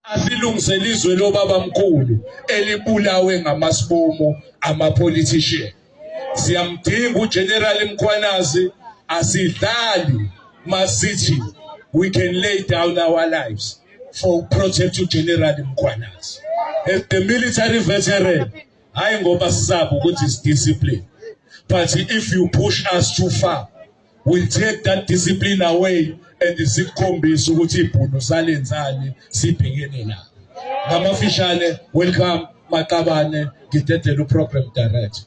Asilungisele izwe lobaba mkhulu elibulawe ngamasibomo ama-politician. Siyamdinga uGeneral Mkhwanazi asidlali masithi we can lay down our lives for protect uGeneral Mkhwanazi. As the military veteran, hayi ngoba sisaba ukuthi is discipline. But if you push us too far, we'll take that discipline away and sikhombisa ukuthi ibhunu salenzani sibhekene na. Ngamafishane, welcome Maqabane, ngidedela program director.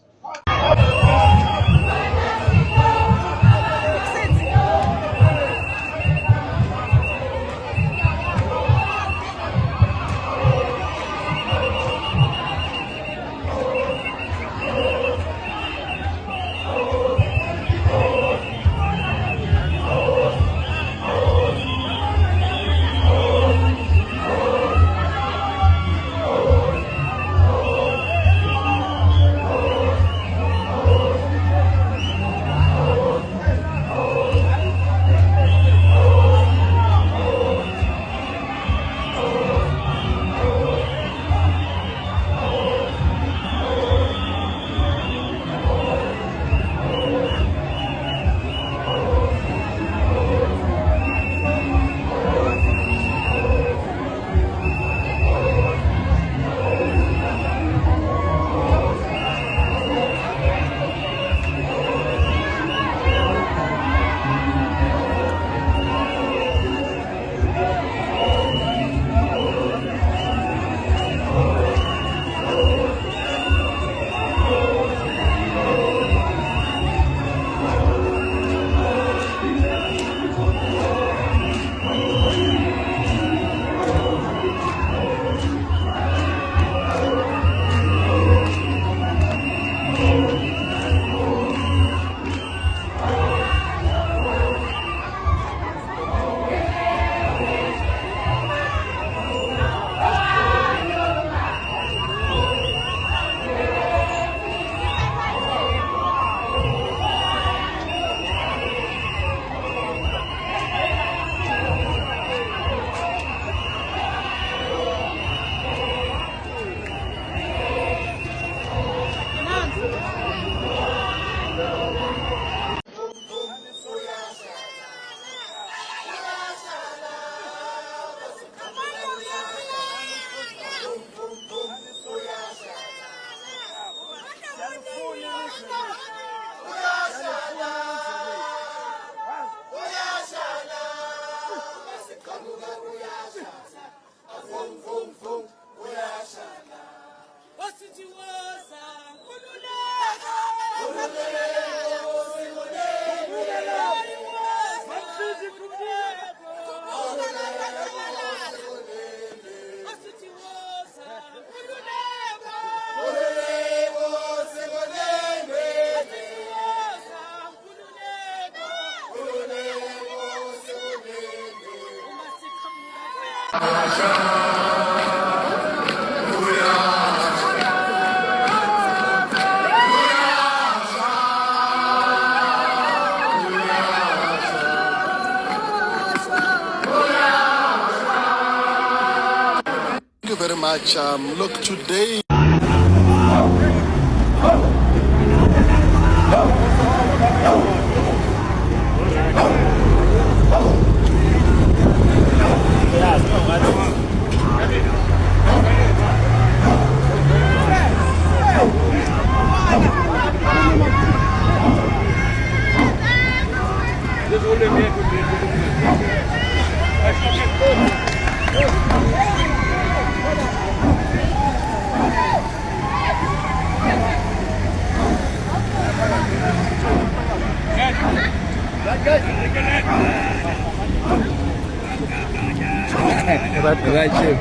Thank you very much. Look, today Right, Chief.